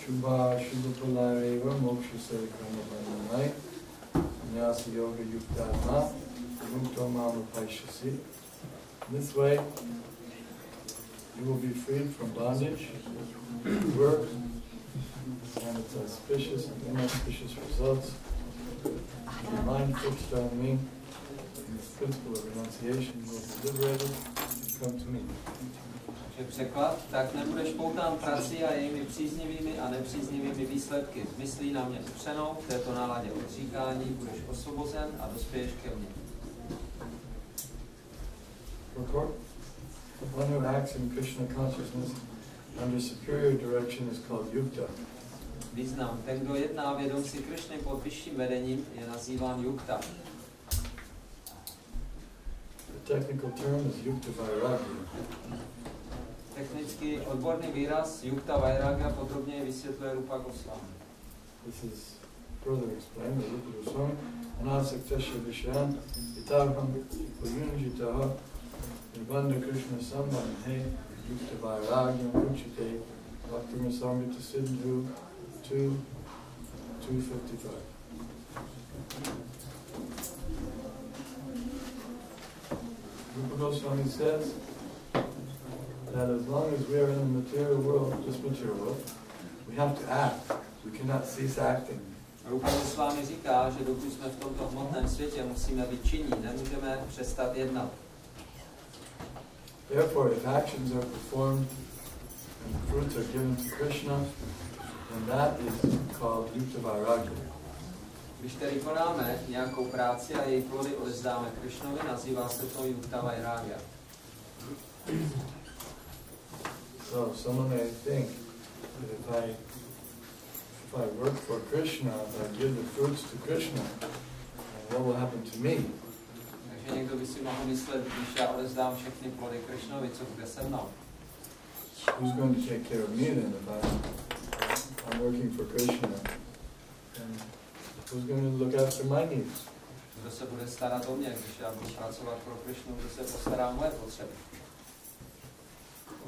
Shubha Shubhapalareva Moksha Sarikama Bandhanai Nyasa Yoga Yuktadma Mukto Mama Paishasi. This way, you will be freed from bondage, work, and its auspicious and inauspicious results. Your mind fixed on me, and this principle of renunciation will be liberated and come to me. Překlad, tak nebudeš poután prací a jejími příznivými a nepříznivými výsledky. Myslí na mě upřenou, v této náladě odříkání budeš osvobozen a dospěješ ke mně. One who acts in Krishna consciousness under superior direction is called yukta. Význam. Ten, kdo jedná vědomci Krishny pod vyšším vedením, je nazýván yukta. The technical term is yukta vairagya. Technicky odborný výraz yukta vairagya podrobněji vysvětluje Rupa Goswami. This is further explained by Rupa Goswami. Anasaktasya vishayan itaham puyunjitaha Nirvanda Krishna Sambandhe Yukta Vairagyam Uchite Bhakti Samrita Sindhu 2:255. Rupa Goswami says that as long as we are in the material world, this material world, we have to act. We cannot cease acting. Rupa Goswami říká, že dokud jsme v tomto hmotném světě, musíme být činní, nemůžeme přestat jednat. Therefore, if actions are performed and fruits are given to Krishna, then that is called yukta vairagya. Když tedy konáme nějakou práci a její plody odezdáme Krishnovi, nazývá se to yukta vairagya. So someone may think that if I work for Krishna, if I give the fruits to Krishna, what will happen to me? Takže někdo by si mohl myslet, když já odezdám všechny plody Krishnovi, co bude se mnou? Who's going to take care of me then if I'm working for Krishna? And who's going to look after my needs? Kdo se bude starat o mě, když já budu pracovat pro Krishnu, kdo se postará o moje potřeby?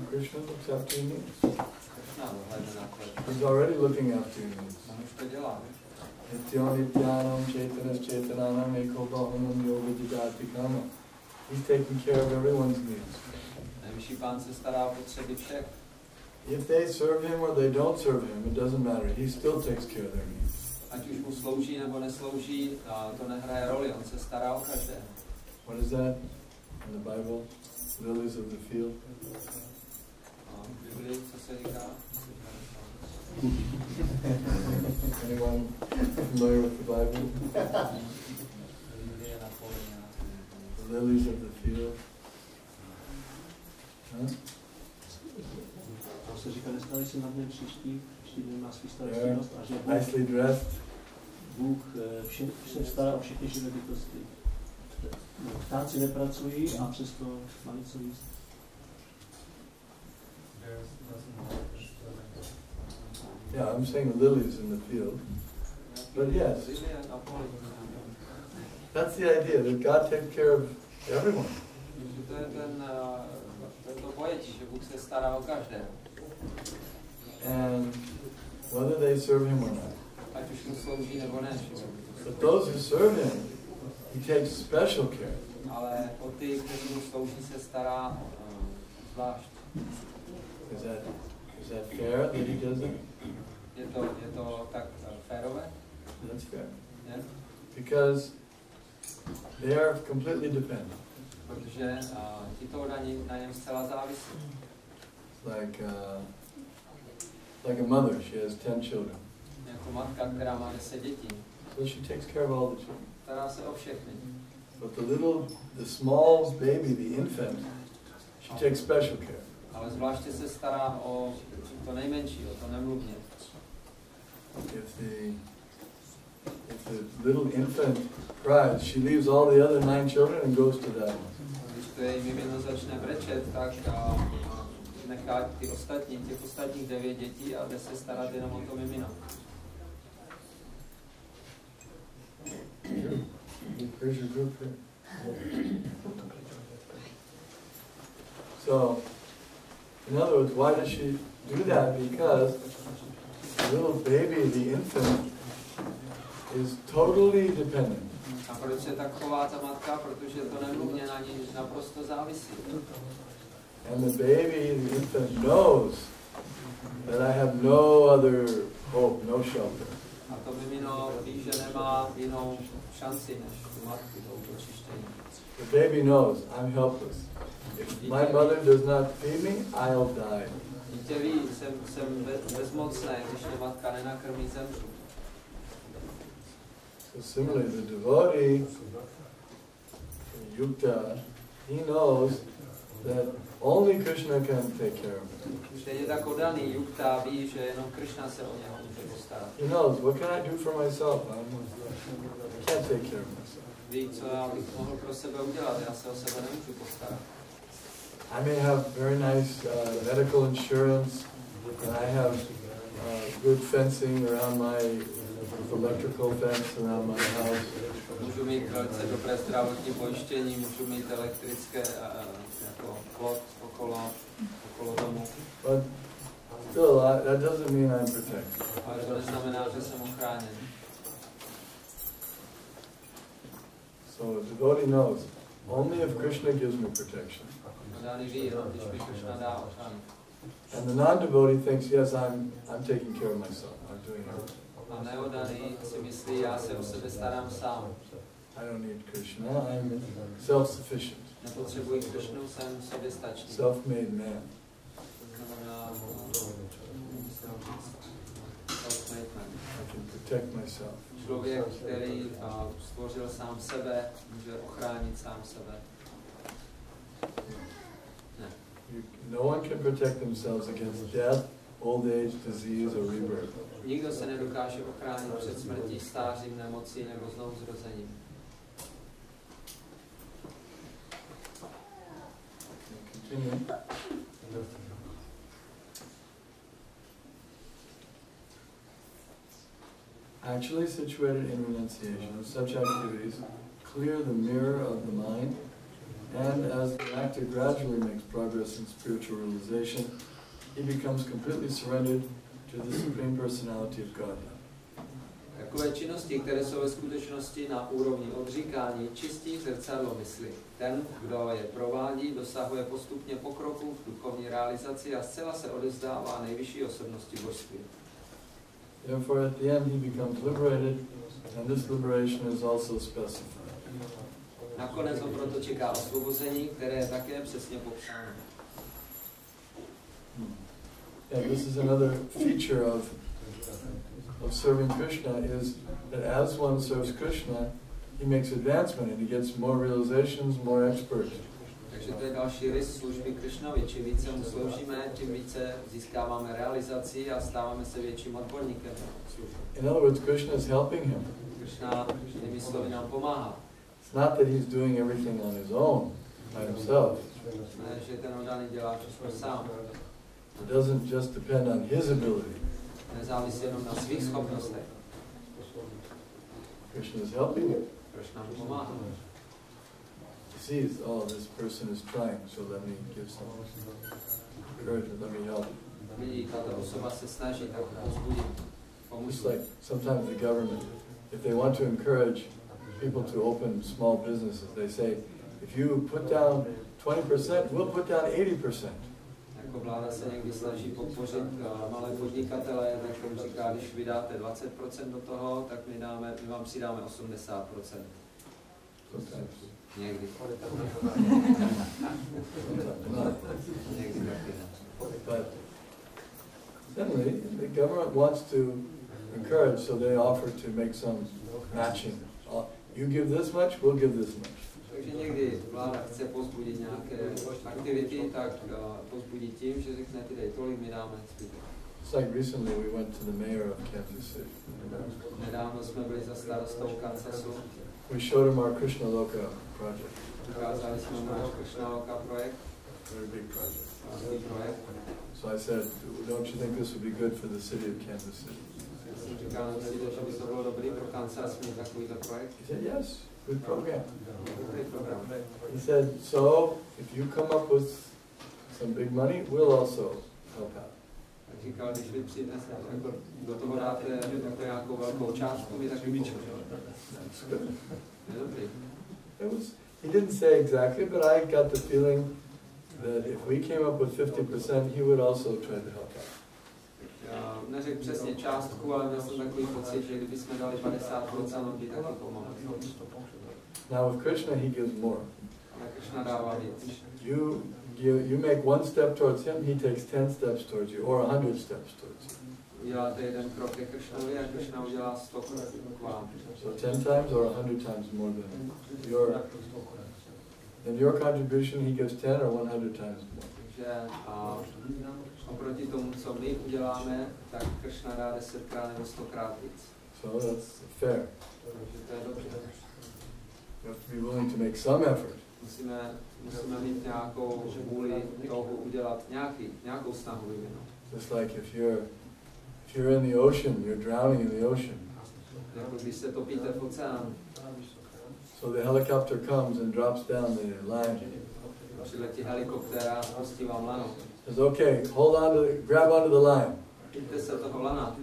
Krishna looks after your needs. Krishna dohledne na tvoje. He's already looking after your needs. On už to dělá. Nityanam Chaitanas Chaitananam Eko Bahanam Yoga Jidati Kama. He's taking care of everyone's needs. Nejvyšší pán se stará o potřeby všech. If they serve him or they don't serve him, it doesn't matter. He still takes care of their needs. Ať už mu slouží nebo neslouží, to nehraje roli, on se stará o každého. What is that in the Bible? Lilies of the field. Bibli, co se říká? Anyone familiar with the Bible? The lilies of the field. Huh? To se říká, nestali si na dne příští den má svý starost a že nicely dressed. Bůh se stará o všechny živé bytosti. Ptáci nepracují a přesto má něco jíst. Yeah, I'm saying lilies in the field. But yes, that's the idea, that God takes care of everyone. To je to pojetí, že Bůh se stará o každého. And whether they serve him or not. Ať už mu slouží nebo ne. But those who serve him, he takes special care. Ale o ty, kteří mu slouží, se stará zvlášť. Is that fair that he does it? Je to tak férové? That's fair. Yeah. Because they are completely dependent. Protože tito na něm zcela závisí. Like a mother, she has 10 children. Jako matka, která má 10 dětí. So she takes care of all the children. Stará se o všechny. But the small baby, the infant, she takes special care. Ale zvláště se stará o to nejmenší, o to nemluvně. If the little infant cries, she leaves all the other 9 children and goes to that one. Když to její mimino začne brečet, tak nechá těch ostatních 9 dětí a jde se starat jenom o to mimino. Where's your group here? So, in other words, why does she do that? Because the little baby, the infant, is totally dependent. A proč se tak chová ta matka? Protože to nemluvně na ní naprosto závisí. And the baby, the infant knows that I have no other hope, no shelter. A to mimino ví, že nemá jinou šanci než tu matku, to očištění. The baby knows I'm helpless. If my mother does not feed me, I'll die. Dítě ví, jsem bezmocné, když mě matka nenakrmí, zemřu. So similarly, the devotee, Yukta, he knows that only Krishna can take care of him. Stejně tak oddaný Yukta ví, že jenom Krishna se o něho může postarat. He knows, what can I do for myself? I can't take care of myself. Ví, co já bych mohl pro sebe udělat, já se o sebe nemůžu postarat. I may have very nice medical insurance, and I have good fencing around my electrical fence around my house. Můžu mít velice dobré zdravotní pojištění, můžu mít elektrické jako plot okolo domu. But still, that doesn't mean I'm protected. Ale to neznamená, že jsem ochráněn. So the devotee knows, only if Krishna gives me protection. And the non-devotee thinks, yes, I'm taking care of myself. I'm doing everything. A neoddaný si myslí, já se o sebe starám sám. I don't need Krishna. I'm self-sufficient. Nepotřebuji Krishnu, jsem soběstačný. Self-made man. I can protect myself. Člověk, který stvořil sám sebe, může ochránit sám sebe. Ne. No one can protect themselves against death, old age, disease, or rebirth. Nikdo se nedokáže ochránit před smrtí, stářím, nemocí nebo znovuzrozením. Continue. Actually situated in renunciation, such activities clear the mirror of the mind, and as the actor gradually makes progress in spiritual realization, he becomes completely surrendered to the Supreme Personality of Godhead. Takové činnosti, které jsou ve skutečnosti na úrovni odříkání, čistí zrcadlo mysli. Ten, kdo je provádí, dosahuje postupně pokroku v duchovní realizaci a zcela se odevzdává nejvyšší osobnosti božství. Therefore, at the end, he becomes liberated, and this liberation is also specified. Nakonec ho proto čeká osvobození, které je také přesně popsáno. And this is another feature of serving Krishna, is that as one serves Krishna, he makes advancement and he gets more realizations, more expert. Takže to je další rys služby Krishnovi. Čím více mu sloužíme, tím více získáváme realizaci a stáváme se větším odborníkem. In other words, Krishna is helping him. Krishna těmi slovy nám pomáhá. It's not that he's doing everything on his own, by himself. Ne, že ten oddaný dělá všechno sám. It doesn't just depend on his ability. Nezávisí jenom na svých schopnostech. Krishna is helping him. Krishna mu pomáhá. He sees, oh, this person is trying, so let me give some encouragement, let me help. Vidí, tato osoba se snaží, tak povzbudím. It's like sometimes the government, if they want to encourage people to open small businesses, they say, if you put down 20%, we'll put down 80%. Jako vláda se někdy snaží podpořit malé podnikatele, tak říká, když vydáte 20% do toho, tak my vám přidáme 80%. Někdy. Někdy taky ne. But generally, the government wants to encourage, so they offer to make some matching. You give this much, we'll give this much. Takže někdy vláda chce pozbudit nějaké aktivity, tak pozbudí tím, že řekne, ty dej tolik, my dáme zbytek. It's like recently we went to the mayor of Kansas City. Nedávno jsme byli za starostou Kansasu. We showed him our Krishna Loka project. Ukázali jsme mu náš Krishna Loka projekt. Very big project. Velký projekt. So I said, don't you think this would be good for the city of Kansas City? Já jsem říkal, myslíte, že by to bylo dobrý pro Kansas mít takovýto projekt? He said, yes, good program. Dobrý program. He said, so if you come up with some big money, we'll also help out. Tak říkal, když vy přinese, jako do toho dáte jako nějakou velkou částku, my taky pomůžeme. Je dobrý. He didn't say exactly, but I got the feeling that if we came up with 50%, he would also try to help out. Já neřekl přesně částku, ale měl jsem takový pocit, že kdybychom dali 50%, on by taky pomohl. Now with Krishna, he gives more. Ale Krishna dává víc. You make one step towards him, he takes 10 steps towards you, or 100 steps towards you. Uděláte jeden krok ke Krishnovi a Krishna udělá 100 kroků k vám. So 10 times or 100 times more than your. In your contribution, he gives 10 or 100 times more. Takže oproti tomu, co my uděláme, tak Krishna dá 10krát nebo 100krát víc. So that's fair. Takže to je dobře. You have to be willing to make some effort. Musíme mít nějakou vůli toho udělat nějakou snahu vyvinout. Just like if you're in the ocean, you're drowning in the ocean. Jako když se topíte v oceánu. So the helicopter comes and drops down the line. Přiletí helikoptéra a pustí vám lano. Says, okay, grab onto the line. Chyťte se toho lana.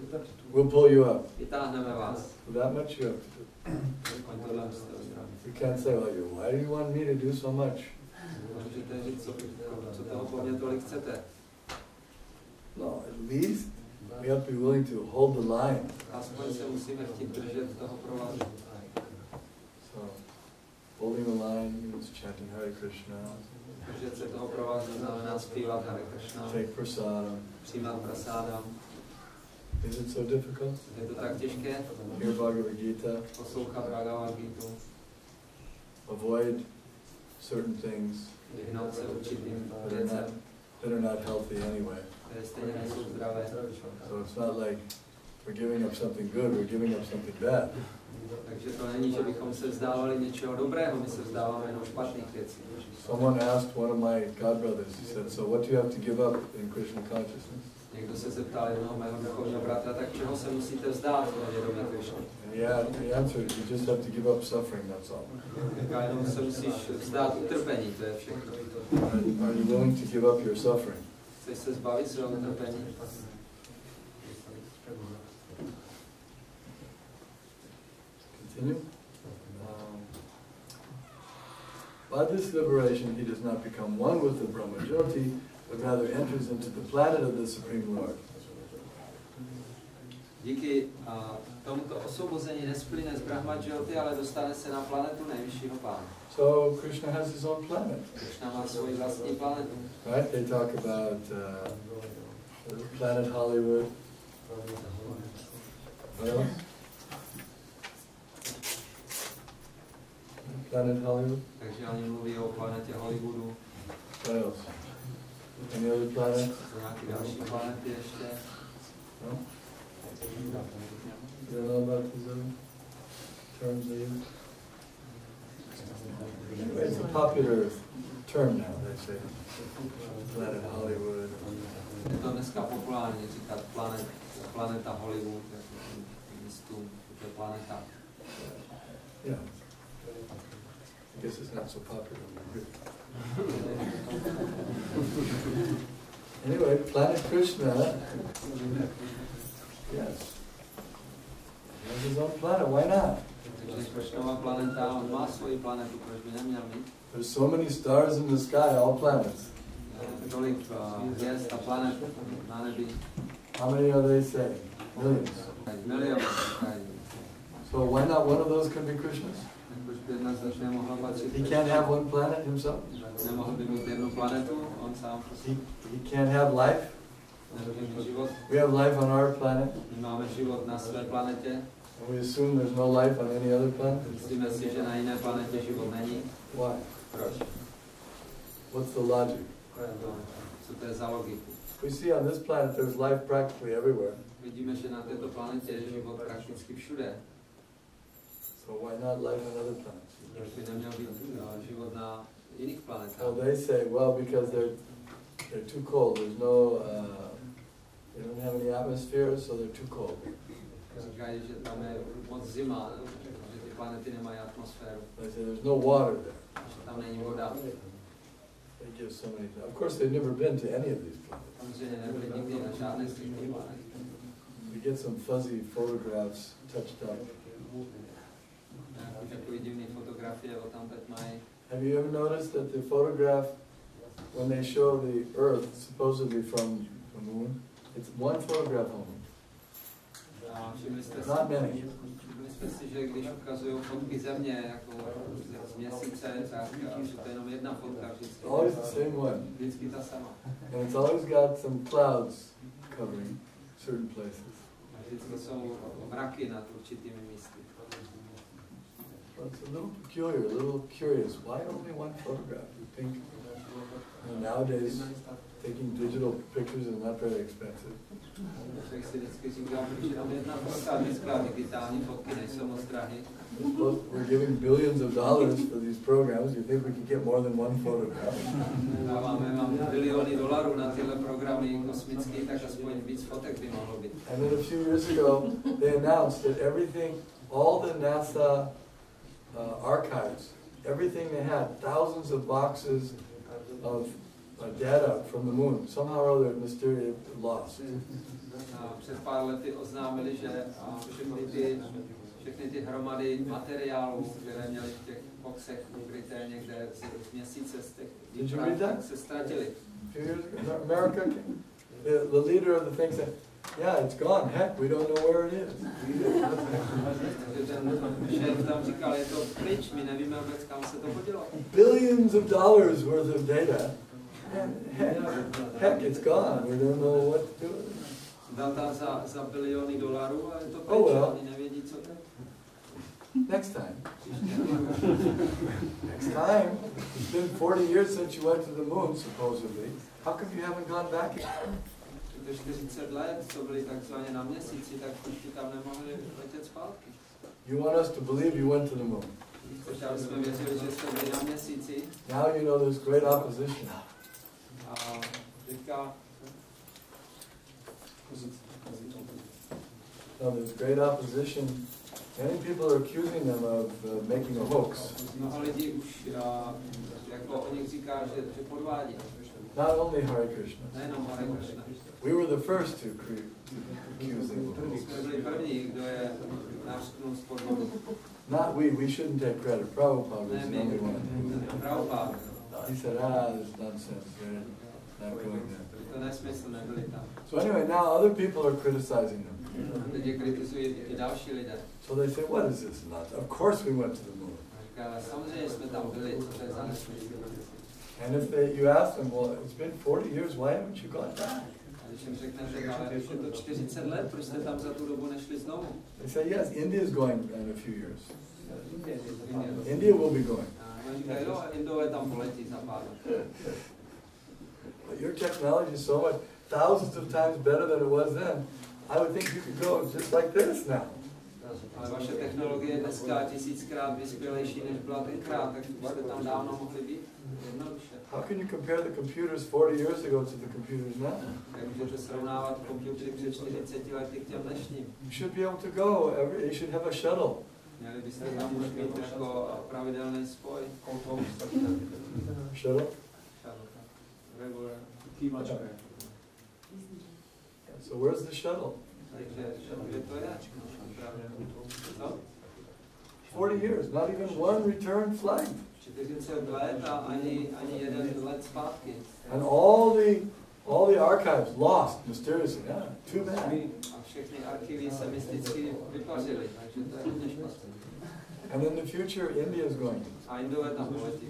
We'll pull you up. Vytáhneme vás. So that much you have to do. You can't say, well, why do you want me to do so much? Můžete říct, co toho po mně tolik chcete. No, at least we have to be willing to hold the line. Aspoň se musíme chtít držet toho provazu. So, holding the line means chanting Hare Krishna. Držet se toho provazu znamená zpívat Hare Krishna. Take prasadam. Přijímat prasádam. Is it so difficult? Je to tak těžké? Hear Bhagavad Gita. Poslouchat Bhagavad Gitu. Avoid certain things Vyhnout se určitým that věcem, are not healthy anyway. které stejně nejsou zdravé. So it's not like we're giving up something good, we're giving up something bad. Takže to není, že bychom se vzdávali něčeho dobrého, my se vzdáváme jenom špatných věcí. Someone asked one of my godbrothers, he said, so what do you have to give up in Krishna consciousness? Někdo se zeptal jednoho mého duchovního bratra, tak čeho se musíte vzdát v vědomí Krishny? And the answer is you just have to give up suffering, that's all. Říká, jenom se musíš vzdát utrpení, to je všechno. Are you willing to give up your suffering? Chceš se zbavit svého utrpení? Continue. By this liberation, he does not become one with the Brahmajyoti, but rather enters into the planet of the Supreme Lord. Díky tomuto osvobození nesplyne z Brahmajyoti, ale dostane se na planetu nejvyššího pána. So Krishna has his own planet. Krishna má svoji vlastní planetu. Right? They talk about planet Hollywood. What else? Planet Hollywood. Takže oni mluví o planetě Hollywoodu. What else? Any other planet? Nějaké další planety ještě. No? You don't know about these other terms they use? Anyway, it's a popular term now, they say. Planet Hollywood. Je to dneska populární říkat planeta Hollywood, jako místům, to je planeta. Yeah. I guess it's not so popular. Anyway, planet Krishna, yes. He has his own planet, why not? Takže Krishnova planeta, on má svoji planetu, proč by neměl mít? There's so many stars in the sky, all planets. Tolik hvězd a planet na nebi. How many are they saying? Millions. Miliony. So why not one of those can be Krishna's? Proč by jedna z nich nemohla patřit? He can't have one planet himself? Nemohl by mít jednu planetu, on sám prostě. He can't have life? Život. We have life on our planet. My máme život na své planetě. And we assume there's no life on any other planet? Myslíme si, že na jiné planetě život není. Why? Proč? What's the logic? Co to je za logiku? We see on this planet there's life practically everywhere. Vidíme, že na této planetě je život prakticky všude. So why not life on other planets? Proč by neměl být život na jiných planetách? Well, they say, well, because they're too cold. There's no, they don't have any atmosphere, so they're too cold. Říkají, že tam je moc zima, že ty planety nemají atmosféru. They say there's no water there. Že tam není voda. They give so many. Of course, they've never been to any of these planets. Samozřejmě nebyli nikdy na žádné z těch problémů. We get some fuzzy photographs touched up. Takový divný fotografie o tam teď mají. Have you ever noticed that the photograph, when they show the Earth supposedly from the moon, it's one photograph only. Všimli jste si, že když ukazují fotky země, jako z měsíce, tak že to je jenom jedna fotka vždycky. Always the same one. Vždycky ta sama. And it's always got some clouds covering certain places. Vždycky jsou mraky nad určitými místy. Well, it's a little peculiar, a little curious. Why only one photograph? You think nowadays taking digital pictures is not very expensive. Tak si vždycky říkám, že tam jedna fotka, dneska digitální fotky nejsou moc drahé. We're giving billions of dollars for these programs. You think we could get more than one photograph? Dáváme biliony dolarů na tyhle programy kosmické, tak aspoň víc fotek by mohlo být. And then a few years ago, they announced that everything, all the NASA archives, everything they had, thousands of boxes of data from the moon, somehow or other mysteriously lost. Před pár lety oznámili, že všechny ty hromady materiálů, které měly v těch boxech ukryté někde z měsíce, z těch výprav, se ztratily. America, the leader of the thing said, yeah, it's gone. Heck, we don't know where it is. Šéf tam říkal, je to pryč, my nevíme vůbec, kam se to hodilo. Billions of dollars worth of data. Heck, it's gone. We don't know what to do. Data za biliony dolarů a je to pryč, oni nevědí, co to je. Next time. Next time. It's been 40 years since you went to the moon, supposedly. How come you haven't gone back again? 40 let, co byli takzvaně na měsíci, tak už tam nemohli letět zpátky. You want us to believe you went to the moon. Protože jsme věřili, že jste byli na měsíci. Now you know there's great opposition. A teďka there's great opposition. Many people are accusing them of making a hoax. Mnoho lidí už jako o nich říká, že podvádí. Not only Hare Krishna. Nejenom Hare Krishna. We were the first to accuse them of hoax. Jsme byli první, kdo je nařknul z podvodu. Not we shouldn't take credit. Prabhupada was the only one. Prabhupada. He said, this nonsense, they're not going there. To nesmysl, nebyli tam. So anyway, now other people are criticizing them. Teď je kritizují i další lidé. So they say, what is this nonsense? Of course we went to the moon. Samozřejmě jsme tam byli, co to je za nesmysl. And if you ask them, well, it's been 40 years, why haven't you gone back? Když jim řeknete, ale už je to 40 let, proč jste tam za tu dobu nešli znovu? They say, yes, India is going in a few years. India will be going. Říkají, jo, Indové tam poletí za pár let. But your technology is so much, thousands of times better than it was then. I would think you could go just like this now. Ale vaše technologie je dneska 1000krát vyspělejší, než byla tenkrát, tak byste tam dávno mohli být. Jednoduše. How can you compare the computers 40 years ago to the computers now? Jak můžete srovnávat počítače před 40 lety k těm dnešním? You should be able to go. You should have a shuttle. Měli byste tam už mít jako pravidelný spoj. Shuttle? Regular. So where's the shuttle? Takže kde to je? Co? 40 years, not even one return flight. 40 let a ani jeden let zpátky. And all the archives lost mysteriously. Yeah, too bad. A všechny archivy se mysticky vypařily, takže to je hodně špatné. And in the future, India is going. A Indové tam poletí.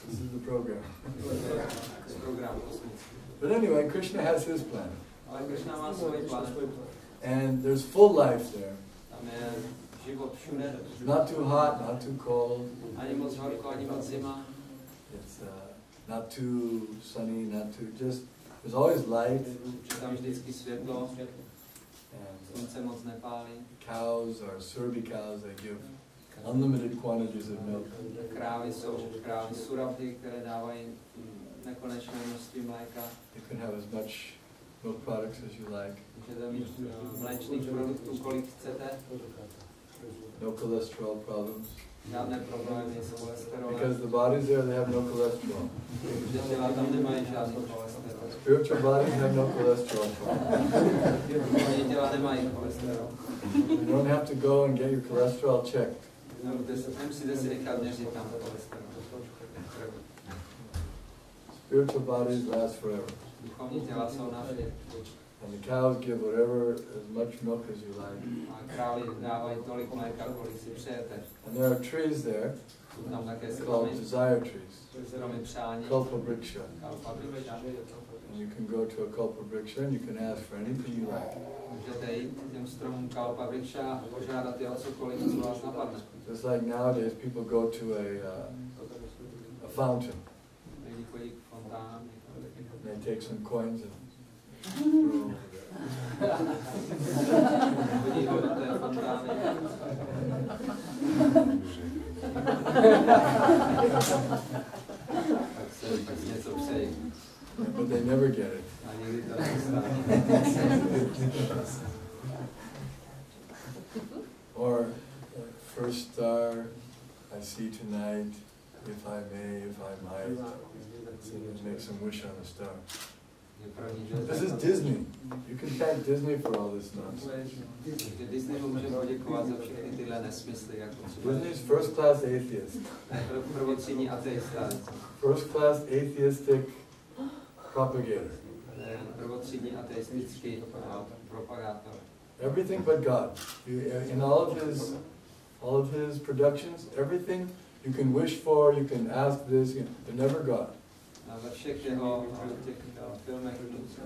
This is the program. Program kosmický. But anyway, Krishna has his planet. Ale Krishna má svůj planetu. And there's full life there. Tam je život všude. Not too hot, not too cold. Ani moc horko, ani moc zima. It's not too sunny, not too, just, there's always light. Tam vždycky světlo. And Slunce moc nepálí. cows are Surabhi cows, they give unlimited quantities of milk. Krávy jsou krávy Surabhi, které dávají nekonečné množství mléka. You can have as much milk products as you like. Můžete mít mléčných produktů, kolik chcete. No cholesterol problems. žádné problémy s cholesterolem. Because the bodies there, they have no cholesterol. Protože těla tam nemají žádný cholesterol. Spiritual bodies have no cholesterol. Duchovní těla nemají cholesterol. You don't have to go and get your cholesterol checked. Nemusíte si nechat měřit tam cholesterol. Spiritual bodies last forever. Duchovní těla jsou navždy. And the cows give whatever, as much milk as you like. A krávy dávají tolik mléka, kolik si přejete. And there are trees there Jsou tam také called stromy, desire trees. stromy přání, Kalpabriksha. kalpabriksha. And you can go to a kalpabriksha and you can ask for anything you like. Můžete jít k těm stromům kalpabriksha a požádat je o cokoliv, co vás napadne. Just like nowadays, people go to a fountain. Lidi chodí k fontánám, And they take some coins and chodí do té fontány. Tak si něco přejí. but they never get it. A nikdy to nestane. Or first star I see tonight, if I may, if I might. And make some wish on a star. This is Disney. You can thank Disney for all this nonsense. Disney může poděkovat za všechny tyhle nesmysly, jako třeba Disney's first class atheist. prvotřídní ateista, First class atheistic propagator. prvotřídní ateistický propagátor. Everything but God. In all of his productions, everything you can wish for, you can ask this, but never God. A ve všech jeho těch filmech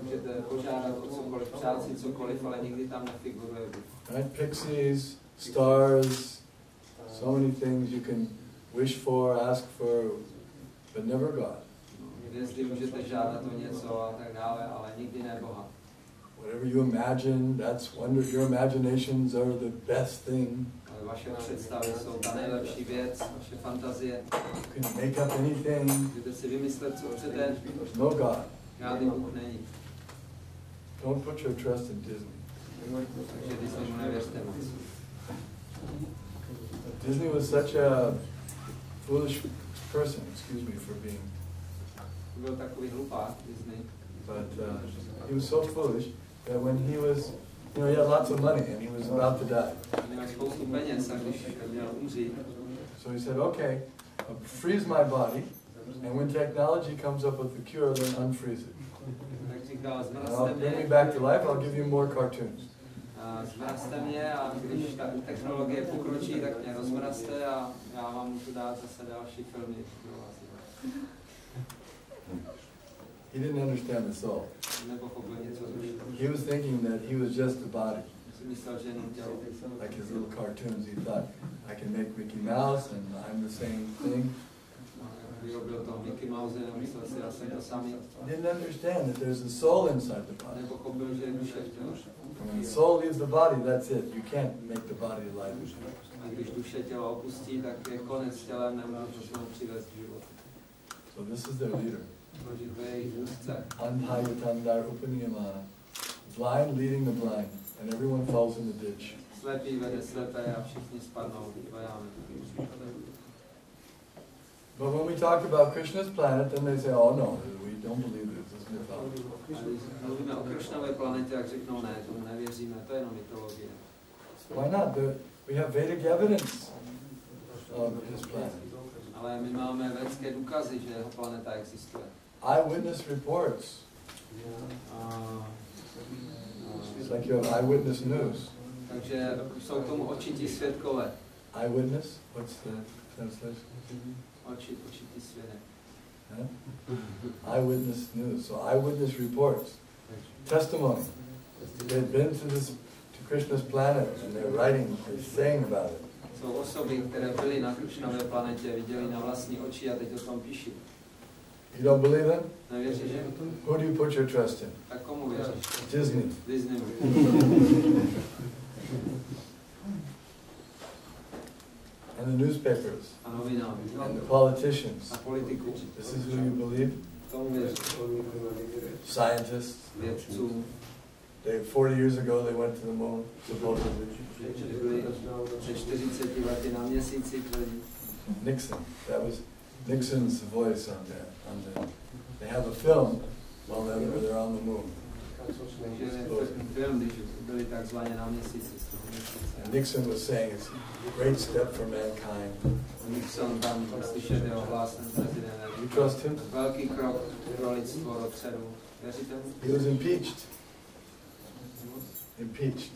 můžete požádat o cokoliv, přát si cokoliv, ale nikdy tam nefiguruje Bůh. Right? Pixies, stars, so many things you can wish for, ask for, but never God. Hvězdy můžete žádat o něco a tak dále, ale nikdy ne Boha. Whatever you imagine, that's wonder. Your imaginations are the best thing. Vaše představy jsou ta nejlepší věc, vaše fantazie. You can make up anything. Můžete si vymyslet, co chcete. No God. Žádný Bůh není. Don't put your trust in Disney. Takže Disneymu nevěřte moc. Disney was such a foolish person, excuse me for being, Byl takový hlupák Disney. but he was so foolish that when he was, he had lots of money and he was about to die. Měl spoustu peněz a když měl umřít, So he said, okay, freeze my body, and when technology comes up with the cure, then unfreeze it. tak říkal, And zmrazte I'll bring me mě, back to life, I'll give you more cartoons. zmrazte mě a když ta technologie pokročí, tak mě rozmrazte a já vám můžu dát zase další filmy pro vás. He didn't understand the soul. Nepochopil něco z duše. He was thinking that he was just a body. Si myslel, že jenom tělo. Like his little cartoons, he thought, I can make Mickey Mouse and I'm the same thing. Vyrobil toho Mickey Mouse a myslel si, já jsem to samý. He didn't understand that there's a soul inside the body. Nepochopil, že je duše v těle. And when the soul leaves the body, that's it. You can't make the body alive. A když duše tělo opustí, tak je konec s tělem, nemůžeš ho přivést k životu. So this is their leader. Takže to je jejich vůdce. Anhayatandar Upaniyamana. Blind leading the blind. And everyone falls in the ditch. Slepý vede slepé a všichni spadnou do jámy. But when we talk about Krishna's planet, then they say, oh no, we don't believe this. This is mythology. A když mluvíme o Krishnové planetě, jak řeknou ne, tomu nevěříme, to je jenom mytologie. Why not? We have Vedic evidence of his planet. Ale my máme védské důkazy, že jeho planeta existuje. Eyewitness reports. It's like you have eyewitness news. Takže jsou k tomu očití svědkové. Eyewitness? What's the translation? Očití svědek. Huh? Eyewitness news. So eyewitness reports. Testimony. They've been to Krishna's planet and they're writing, they're saying about it. Jsou osoby, které byly na Krishnové planetě, viděli na vlastní oči a teď o tom píší. You don't believe them? Nevěříš, že? Who do you put your trust in? Tak komu věříš? Disney. Disney. And the newspapers. A novinám. And the politicians. A politiku. This is who you believe? Tomu věříš. Scientists. Vědcům. 40 years ago they went to the moon, supposedly. Nixon, that was Nixon's voice on that. They have a film while they're on the moon. And Nixon was saying it's a great step for mankind. You trust him? He was impeached. Impeached.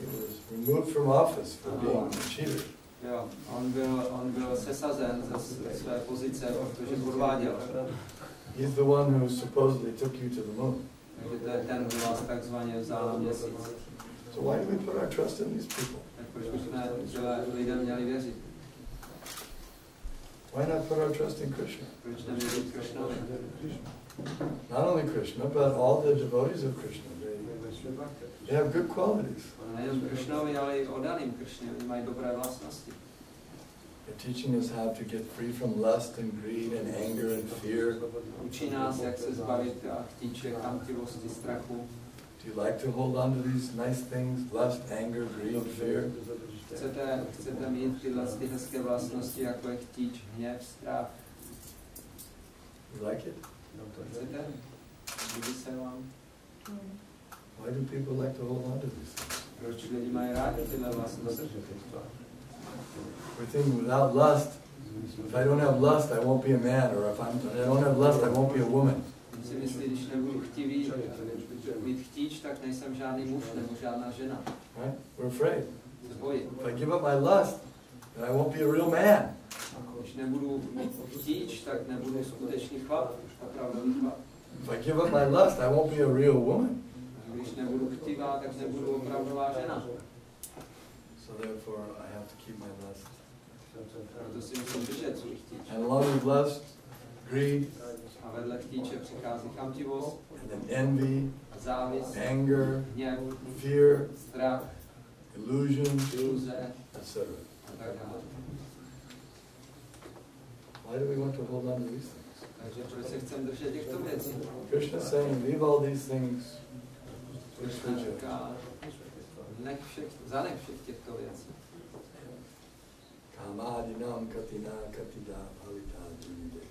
He was removed from office for being a cheater. Jo, on byl sesazen ze své pozice, protože podváděl. He's the one who supposedly took you to the moon. Takže to je ten, kdo vás takzvaně vzal na měsíc. So why do we put our trust in these people? Tak proč bychom lidem měli věřit? Why not put our trust in Krishna? Proč nevěřit Krishnovi? Not only Krishna, but all the devotees of Krishna. They have good qualities. Nejenom Krishnovi, ale i oddaným Krishně. Oni mají dobré vlastnosti. They're teaching us how to get free from lust and greed and anger and fear. Učí nás, jak se zbavit chtíček, chamtivosti, strachu. Do you like to hold on to these nice things? Lust, anger, greed, fear? Chcete mít tyhle hezké vlastnosti, jako je chtíč, hněv, strach? You like it? Chcete? Líbí se vám? Why do people like to hold on to these things? Proč lidi mají rádi tyhle vlastnosti? We're thinking without lust, if I don't have lust, I won't be a man, or if I don't have lust, I won't be a woman. Si myslí, když nebudu chtivý, být chtíč, tak nejsem žádný muž nebo žádná žena. Right? We're afraid. Se bojím. If I give up my lust, then I won't be a real man. Když nebudu chtíč, tak nebudu skutečný chlap, opravdový chlap. If I give up my lust, I won't be a real woman. Když nebudu chtivá, tak nebudu opravdová žena. So therefore, I have to keep my lust. Proto si musím držet svůj chtíč. And along with lust, greed, A vedle chtíče přichází chamtivost, and then envy, závist, anger, hněv, fear, strach, illusion, iluze etc. a tak dále. Why do we want to hold on to these things? Takže proč se chceme držet těchto věcí? Krishna is saying, leave all these things. Krishna říká, zanech všech těchto věcí. Kamadinam katina katida bhavita junidesh.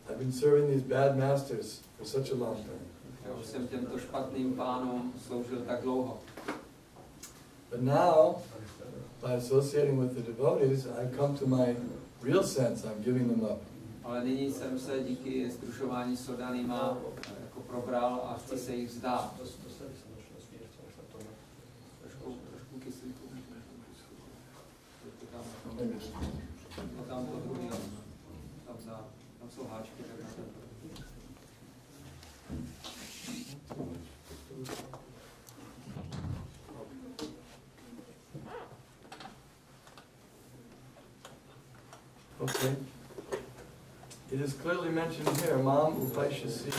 I've been serving these bad masters for such a long time. Já už jsem těmto špatným pánům sloužil tak dlouho. But now, by associating with the devotees, I come to my real sense, I'm giving them up. Ale nyní jsem se díky sdružování s oddanýma jako probral a chci se jich vzdát. Trošku kyslíku. Tam to druhý, tam jsou háčky, tak na ten. Okay. It is clearly mentioned here, Mam Upashasi,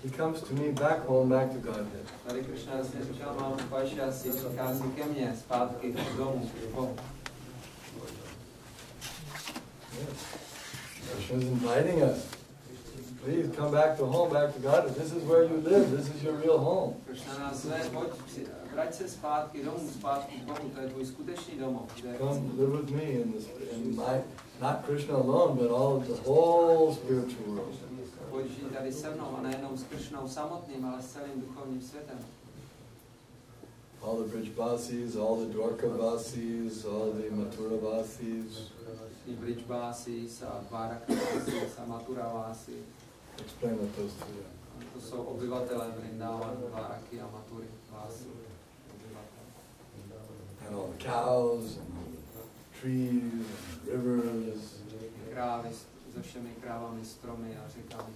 he comes to me back home, back to Godhead. Tady Krishna jasně říkal, Mám Upashasi, přichází ke mně, zpátky domů. Yes. Krishna is inviting us. Please come back to home, back to Godhead. This is where you live, this is your real home. Krishna nás zve, pojď, vrať se zpátky domů, zpátky k Bohu, to je tvůj skutečný domov. Come live with me in my, not Krishna alone, but all the whole spiritual world. Pojď žít tady se mnou a nejenom s Krishnou samotným, ale s celým duchovním světem. All the Brijvasis, all the Dwarkavasis, all the Mathuravasis. I Brijvasis a Dwarkavasis a Mathuravasis. Explain what those two are. To jsou obyvatelé Vrindavan, Dwaraky a Mathury. And all the cows, and the trees, and rivers. Krávy se všemi krávami, stromy a řekami.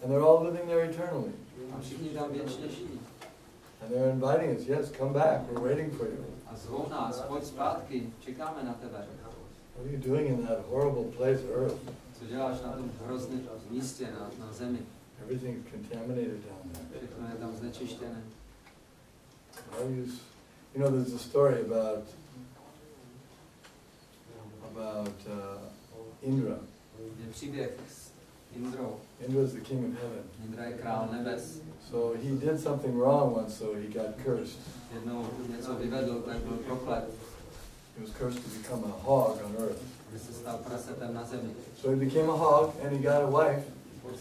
And they're all living there eternally. A všichni tam věčně žijí. And they're inviting us, yes, come back, we're waiting for you. A zvou nás, pojď zpátky, čekáme na tebe. What are you doing in that horrible place, Earth? Co děláš na tom hrozném místě, na zemi? Everything is contaminated down there. Všechno je tam znečištěné. You know, there's a story about Indra. Je příběh Indrou. Indra is the king of heaven. Indra je král nebes. So he did something wrong once, so he got cursed. Jednou něco vyvedl, tak byl proklet. He was cursed to become a hog on earth. Že se stal prasetem na zemi. So he became a hog and he got a wife.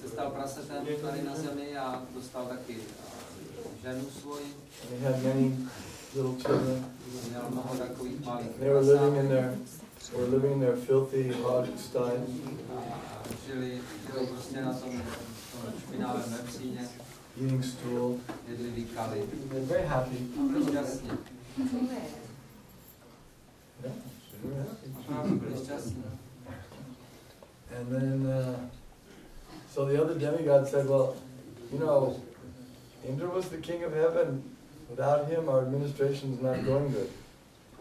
Se stal prasetem tady na zemi a dostal taky ženu svoji. And he had many little children. Měl mnoho takových malých They were living in their filthy hog style. Žili prostě na tom špinavém vepříně. Eating stool. Jedli výkaly. They're very happy. Byli šťastní. Yeah, they were happy. Opravdu byli šťastní. And then, so the other demigod said, well, you know, Indra was the king of heaven. Without him, our administration is not going good.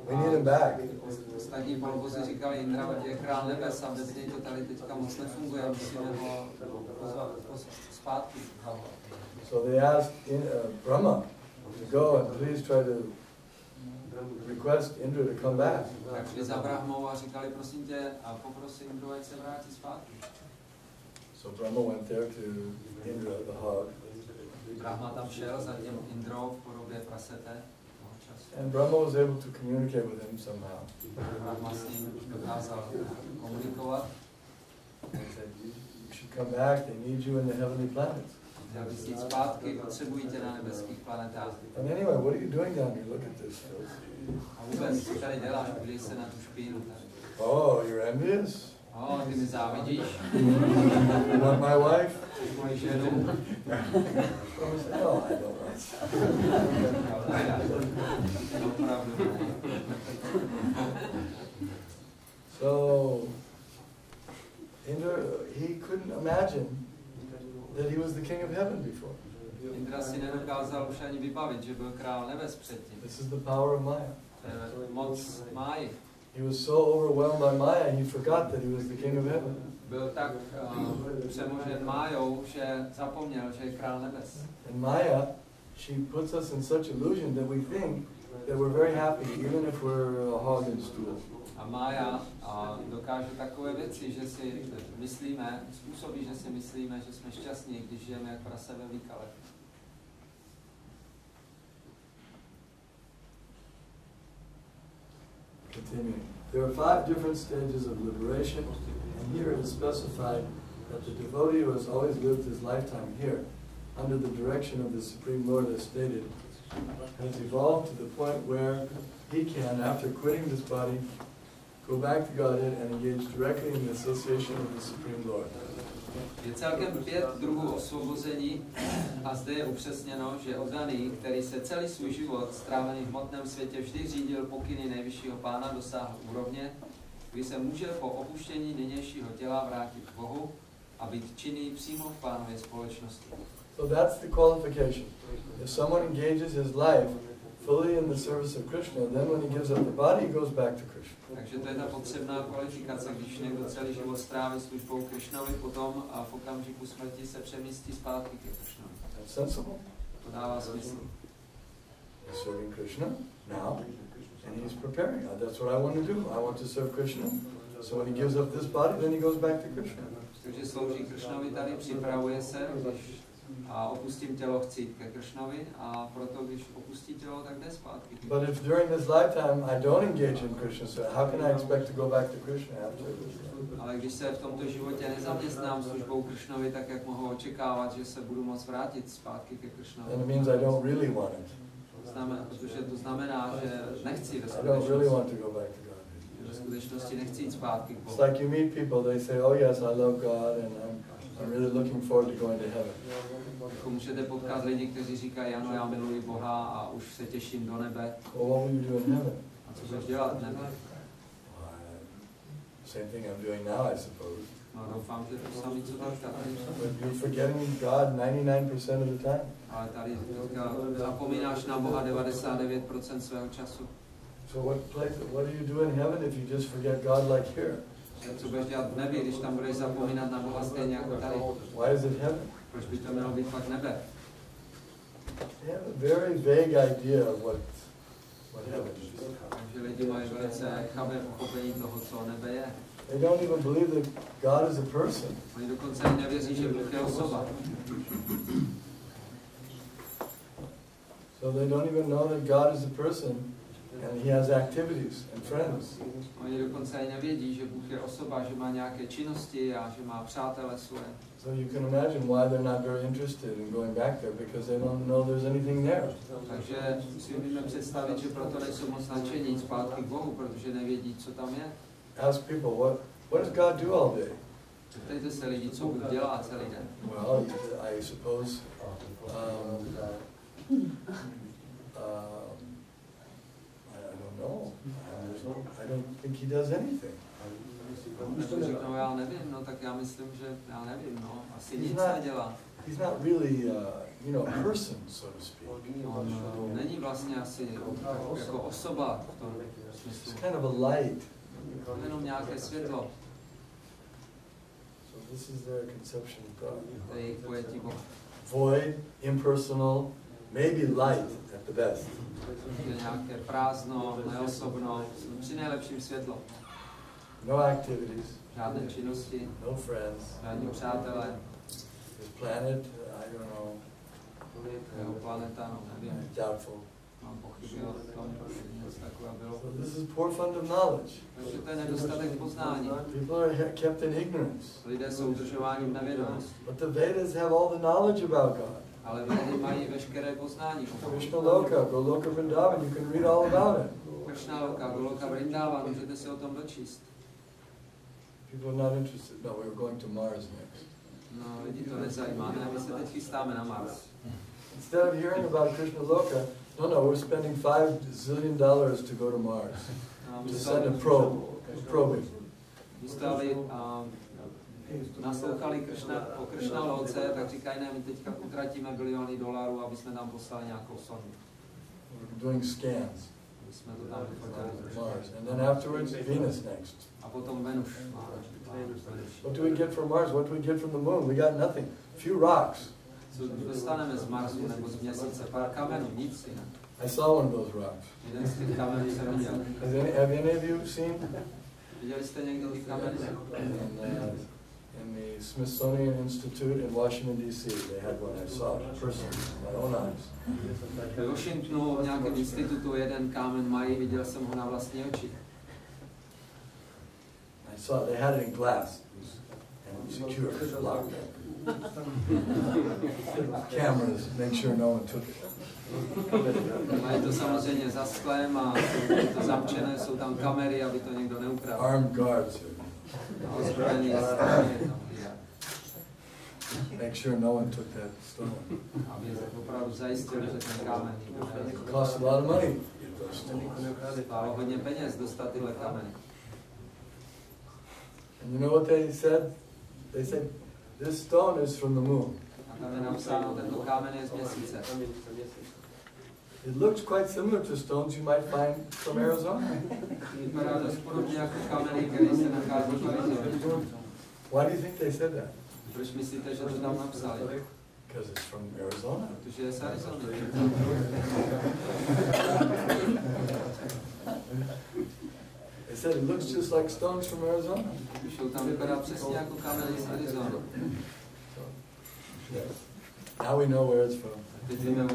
We need him back. Ostatní polbozi říkali, Indra je král nebes a bez něj to tady teďka moc nefunguje, musíme ho pozvat zpátky. So they asked Brahma to go and please try to request Indra to come back. Tak šli za Brahmou a říkali, prosím tě, a poprosím Indru, ať se vrátí zpátky. So Brahma went there to Indra, the hog. Brahma tam šel za tím Indrou v podobě prasete. And Brahma was able to communicate with him somehow. Brahma s ním dokázal komunikovat. He said, you should come back, they need you in the heavenly planets. Měl bys jít zpátky, potřebují tě na nebeských planetách. And anyway, what are you doing down here? Look at this. A vůbec, co tady děláš, podívej se na tu špínu tady. Oh, you're envious? Oh, ty mi závidíš. You want my wife? Moji ženu. No, I don't want. So, Indra, he couldn't imagine that he was the king of heaven before. Indra si nedokázal už ani vybavit, že byl král nebes předtím. This is the power of Maya. Moc Máji. He was so overwhelmed by Maya, he forgot that he was the king of heaven. Byl tak přemožen Májou, že zapomněl, že je král nebes. And Maya, she puts us in such illusion that we think that we're very happy, even if we're a hog in stool. A Mája dokáže takové věci, že si myslíme, způsobí, že si myslíme, že jsme šťastní, když žijeme jak prase ve výkale. Continuing. There are 5 different stages of liberation, and here it is specified that the devotee who has always lived his lifetime here, under the direction of the Supreme Lord as stated, has evolved to the point where he can, after quitting this body, go back to Godhead and engage directly in the association with the Supreme Lord. Je celkem 5 druhů osvobození a zde je upřesněno, že oddaný, který se celý svůj život strávený v hmotném světě vždy řídil pokyny nejvyššího pána, dosáhl úrovně, kdy se může po opuštění nynějšího těla vrátit k Bohu a být činný přímo v pánově společnosti. So that's the qualification. If someone engages his life fully in the service of Krishna, then when he gives up the body, he goes back to Krishna. Takže to je ta potřebná kvalifikace, když někdo celý život stráví službou Krishnovi, potom a v okamžiku smrti se přemístí zpátky ke Krishnovi. That's sensible. To dává smysl. He's serving Krishna now, and he's preparing. That's what I want to do. I want to serve Krishna. So when he gives up this body, then he goes back to Krishna. Takže slouží Krishnovi tady, připravuje se, když a opustím tělo, chci jít ke Krishnovi, a proto, když opustí tělo, tak jde zpátky. But if during this lifetime I don't engage in Krishna, so how can I expect to go back to Krishna after this life? Ale když se v tomto životě nezaměstnám službou Krishnovi, tak jak mohu očekávat, že se budu moct vrátit zpátky ke Krishnovi? Then it means I don't really want it. Protože to znamená, že nechci ve I don't really want to go back to God. Ve skutečnosti nechci jít zpátky k Bohu. It's like you meet people, they say, oh yes, I love God, and I'm really looking forward to going to heaven. Jako můžete potkat lidi, kteří říkají, ano, já miluji Boha a už se těším do nebe. Well, what will you do in heaven? A co budeš dělat v nebe? Same thing I'm doing now, I suppose. No, doufám, že to samé, co tady. But you're forgetting God 99% of the time. Ale tady teďka zapomínáš na Boha 99% svého času. So what do you do in heaven if you just forget God like here? Co budeš dělat v nebi, když tam budeš zapomínat na Boha stejně jako tady? Why is it heaven? Proč by to mělo být fakt nebe? They have a very vague idea of what heaven is. Takže lidi mají velice chabé pochopení toho, co nebe je. They don't even believe that God is a person. Oni dokonce ani nevěří, že Bůh je osoba. So they don't even know that God is a person and he has activities and friends. Oni dokonce ani nevědí, že Bůh je osoba, že má nějaké činnosti a že má přátele svoje. So you can imagine why they're not very interested in going back there, because they don't know there's anything there. Takže si můžeme představit, že proto nejsou moc nadšení zpátky k Bohu, protože nevědí, co tam je. Ask people, what does God do all day? Zeptejte se lidi, co Bůh dělá celý den. Well, I suppose I don't know. I don't think he does anything. Řeknou, já nevím, no tak já myslím, že já nevím, no, asi nic nedělá. He's not really, a person, so to speak. On není vlastně asi jako osoba v tom smyslu. It's kind of a light. Jenom nějaké světlo. So this is their conception of God. To je jejich pojetí Boha. Void, impersonal, maybe light at the best. Je nějaké prázdno, neosobno, při nejlepším světlo. No activities. Žádné činnosti. No friends. Žádní přátelé. His planet, I don't know. Jeho planeta, no nevím. Doubtful. Mám pochyby o tom, že něco takové bylo. So this is poor fund of knowledge. Takže to je nedostatek poznání. People are kept in ignorance. Lidé jsou udržováni v nevědomosti. But the Vedas have all the knowledge about God. Ale Vedy mají veškeré poznání. Krishna Loka, Goloka Vrindavan, you can read all about it. Krishna Loka, Goloka Vrindavan, můžete se o tom dočíst. People are not interested. No, we're going to Mars next. No, lidi to nezajímá, ne, my se teď chystáme na Mars. Instead of hearing about Krishna Loka, no, we're spending $5 zillion to go to Mars. To send a probe. Místo, aby naslouchali o Krishna Loce, tak říkají, ne, my teďka utratíme biliony dolarů, aby jsme tam poslali nějakou sondu. We're doing scans. My jsme to tam vyfotili. Mars. And then afterwards, Venus next. A potom Venus. What do we get from Mars? What do we get from the moon? We got nothing. Few rocks. Co dostaneme z Marsu nebo z Měsíce? Pár kamenů, nic jinak. I saw one of those rocks. Jeden z těch kamenů jsem viděl. Have any of you seen? Viděli jste někdo ty kameny? In the Smithsonian Institute in Washington, D.C. They had one. I saw it personally, with my own eyes. V Washingtonu v nějakém institutu jeden kámen mají, viděl jsem ho na vlastní oči. I saw they had it in glass and secure, locked up. Cameras, make sure no one took it. Mají to samozřejmě za sklem a je to zamčené, jsou tam kamery, aby to někdo neukradl. Armed guards. Ozbrojený Make sure no one took that stone. aby opravdu zajistili, že ten kámen nikdo nevezme. It costs a lot of money to get those stones. Stálo hodně peněz dostat tyhle kameny. And you know what they said? They said, this stone is from the moon. A tam je napsáno, tento kámen je z Měsíce. It looks quite similar to stones you might find from Arizona. Vypadá dost podobně jako kameny, které se nachází v Arizoně. Why do you think they said that? Proč myslíte, že to tam napsali? Because it's from Arizona. Protože je z Arizony. They said it looks just like stones from Arizona. Píšou tam, vypadá přesně jako kameny z Arizony. Now we know where it's from. Teď víme,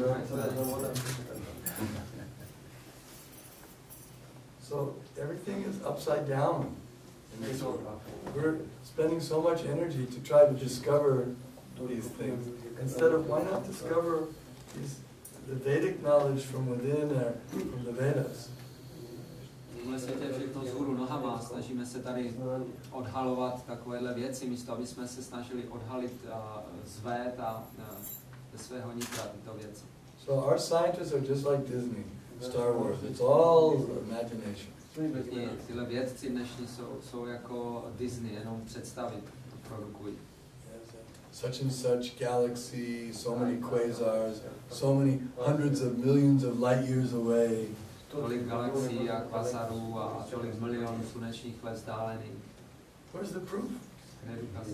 So everything is upside down in this world. We're spending so much energy to try to discover these things. Instead of, why not discover the Vedic knowledge from within or from the Vedas? V světě je všechno vzhůru nohama, snažíme se tady odhalovat takovéhle věci, místo aby jsme se snažili odhalit zvét a ze svého nitra tyto věci. So our scientists are just like Disney, Star Wars. It's all imagination. Tyhle vědci dnešní jsou jako Disney, jenom představy produkují. Such and such galaxy, so many quasars, so many hundreds of millions of light years away. Tolik galaxií a kvasarů a tolik milionů slunečních let vzdálených. Where's the proof? Nedůkaz.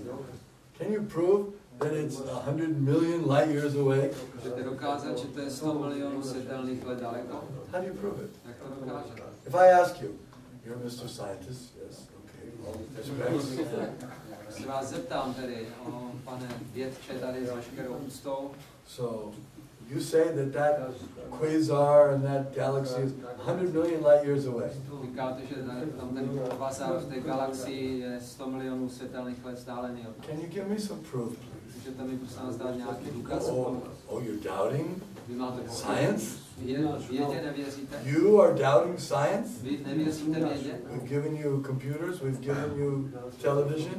Can you prove that it's 100 million light years away? Můžete dokázat, že to je 100 milionů světelných let daleko? How do you prove it? Jak to dokážete? If I ask you, you're Mr. Scientist, yes, okay, Se vás zeptám tedy, pane vědče tady s veškerou úctou. So, you say that quasar and that galaxy is 100 million light years away. Říkáte, že tam ten kvasar v té galaxii je 100 milionů světelných let vzdálený od nás. Can you give me some proof, please? Můžete mi prosím vás dát nějaký důkaz? Oh, you're doubting Vy máte science? Vědě nevěříte? You are doubting science? Vy nevěříte vědě? We've given you computers, we've given you television,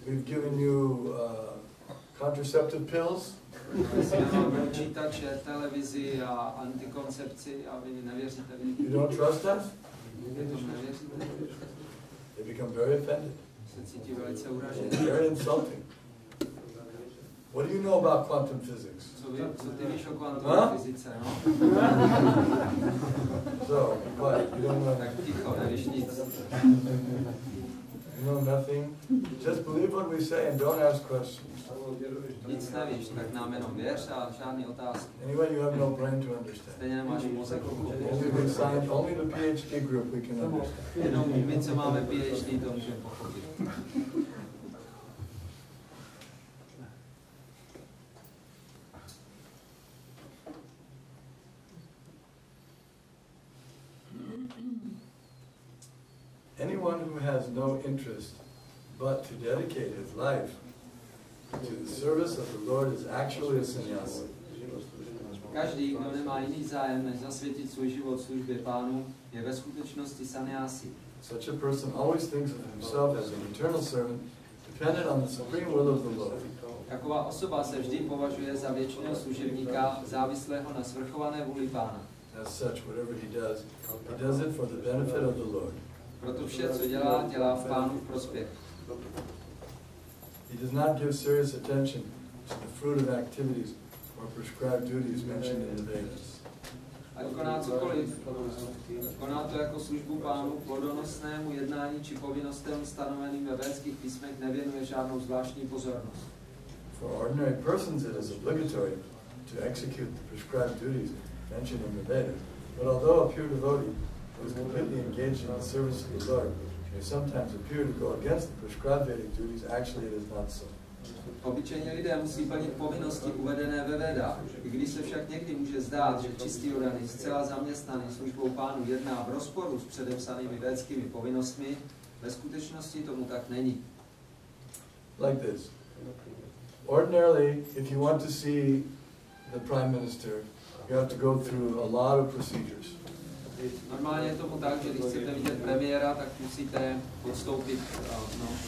we've given you contraceptive pills. Máme počítače, televizi a antikoncepci a vy nevěříte vědě. You don't trust us? Vy tomu nevěříte? They become very offended. Se cítí velice uražený. Very insulting. What do you know about quantum physics? Co ty víš o kvantové fyzice, no? So, what? You don't know? Tak ticho, nevíš nic. You know nothing? Just believe what we say and don't ask questions. Nic nevíš, tak nám jenom věř a žádný otázky. Anyway, you have no brain to understand. Stejně nemáš mozek. Only the PhD group we can understand. Jenom my, co máme PhD, to můžeme pochopit. Anyone who has no interest but to dedicate his life to the service of the Lord is actually a sannyasi. Každý, kdo nemá jiný zájem, než zasvětit svůj život službě Pánu, je ve skutečnosti sannyasi. Such a person always thinks of himself as an eternal servant, dependent on the supreme will of the Lord. Taková osoba se vždy považuje za věčného služebníka, závislého na svrchované vůli Pána. As such, whatever he does it for the benefit of the Lord. Proto vše, co dělá, dělá v Pánu v prospěch. He does not give serious attention to the fruit of activities or prescribed duties mentioned in the Vedas. Ať koná cokoliv, koná to jako službu Pánu, plodonosnému jednání či povinnostem stanoveným ve védských písmech nevěnuje žádnou zvláštní pozornost. For ordinary persons it is obligatory to execute the prescribed duties mentioned in the Vedas, but although a pure devotee who is completely engaged in the service of the Lord may sometimes appear to go against the prescribed Vedic duties, actually it is not so. Obyčejní lidé musí plnit povinnosti uvedené ve Védách. I když se však někdy může zdát, že čistý oddaný, zcela zaměstnaný službou Pánu jedná v rozporu s předepsanými védskými povinnostmi, ve skutečnosti tomu tak není. Like this. Ordinarily, if you want to see the Prime Minister, you have to go through a lot of procedures. Normálně je tomu tak, že když chcete vidět premiéra, tak musíte podstoupit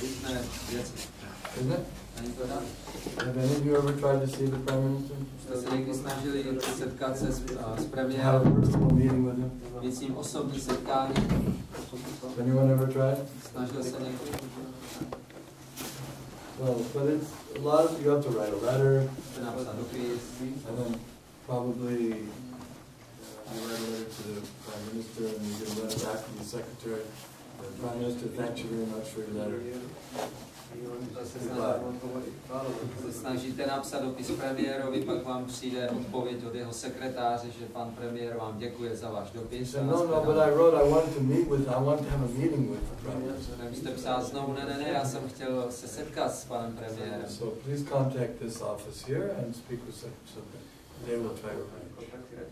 různé věci. Isn't it? Není to tak? Have any of you ever tried to see the Prime Minister? Jste se někdy snažili setkat se s Have a premiérem, personal meeting with him? mít s ním osobní setkání? Anyone ever tried? Snažil se někdo? No, but it's a lot of, you have to write a letter, Napsat dopis, and then probably you write a letter to the Prime Minister, and you get a letter back from the Secretary. The Prime Minister thanks you very much for your letter. se snažíte napsat dopis premiérovi, pak vám přijde odpověď od jeho sekretáře, že pan premiér vám děkuje za váš He dopis. said, no, but I wrote, I wanted to have a meeting with the Prime Minister. Tak jste psal znovu, ne, já jsem chtěl se setkat s panem premiérem. So please contact this office here and speak with Secretary. They will try to arrange.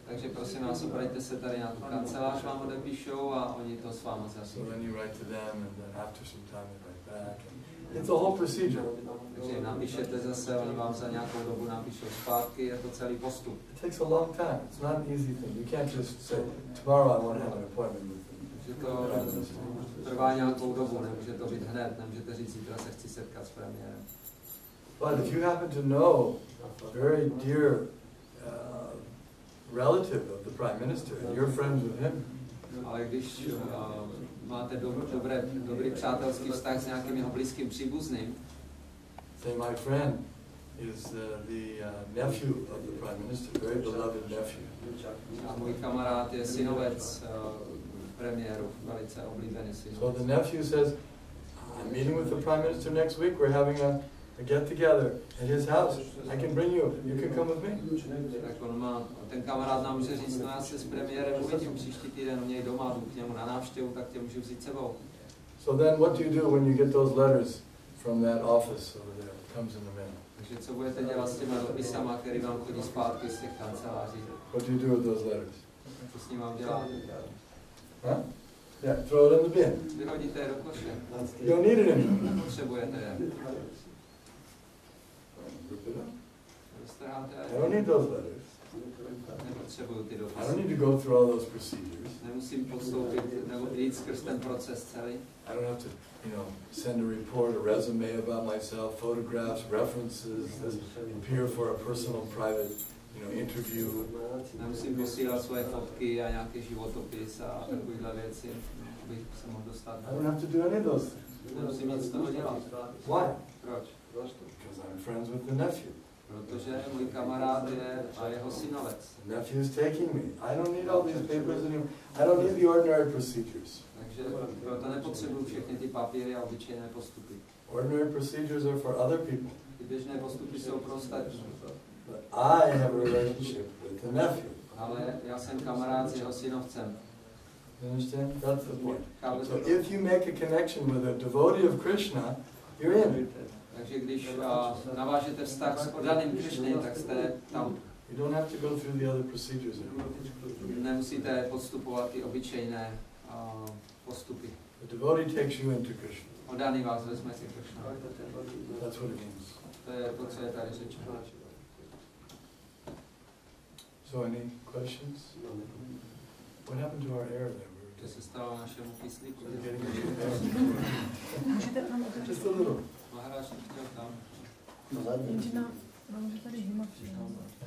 Takže prosím vás, obraťte se tady na tu kancelář, vám odepíšou a oni to s váma So zařídí. then you write to them, and then after some time they write back. It's a whole procedure. Takže napíšete zase, oni vám za nějakou dobu napíšou zpátky, je to celý postup. It takes a long time. It's not an easy thing. You can't just say, tomorrow I want to have an appointment with them. Takže to trvá nějakou dobu, nemůže to být hned, nemůžete říct, zítra se chci setkat s premiérem. But if you happen to know a very dear relative of the Prime Minister and you're friends with him, Ale když máte dobrý přátelský vztah s nějakým jeho blízkým příbuzným, say my friend is the nephew of the Prime Minister, very beloved nephew. a můj kamarád je synovec premiéru, velice oblíbený So synovec. the nephew says, I'm meeting with the Prime Minister next week, we're having a get together at his house. I can bring you can come with me. Tak ten kamarád nám může říct, no já se s premiérem uvidím příští týden u něj doma, jdu k němu na návštěvu, tak tě můžu vzít sebou. So then what do you do when you get those letters from that office over there? It comes in the mail. Takže co budete dělat s těma dopisama, který vám chodí zpátky z těch kanceláří? What do you do with those letters? Co s ním mám dělat? Huh? Yeah, throw it in the bin. Vyhodíte je do koše. You don't need it anymore. Nepotřebujete je. I don't need those letters. Nepotřebuju ty I don't dopisy. need to go through all those procedures. Nemusím podstoupit nebo jít skrz ten proces celý. I don't have to, send a report, a resume about myself, photographs, references, appear for a personal, private, interview. Nemusím posílat svoje fotky a nějaký životopis a takovýhle věci, abych se mohl dostat. I don't have to do any of those things. Nemusím nic z toho dělat. Why? Proč? Because I'm friends with the nephew. Protože můj kamarád je a jeho synovec. The nephew is taking me. I don't need all these papers anymore. I don't need the ordinary procedures. Takže proto nepotřebuju všechny ty papíry a obyčejné postupy. Ordinary procedures are for other people. Ty běžné postupy jsou pro ostatní. But I have a relationship with the nephew. Ale já jsem kamarád s jeho synovcem. You understand? That's the point. Chápete So to? if you make a connection with a devotee of Krishna, you're in. Takže když navážete vztah s oddaným Krišny, tak jste tam. You don't have to go through the other procedures anymore. Nemusíte podstupovat ty obyčejné postupy. The devotee takes you into Krishna. Oddaný vás vezme si Krišna. That's what it means. To je to, co je tady řečeno. So any questions? What happened to our air there? Co se stalo našemu kyslíku? Just a little. Maharáš chtěl tam. Jenže že tady zima přišla.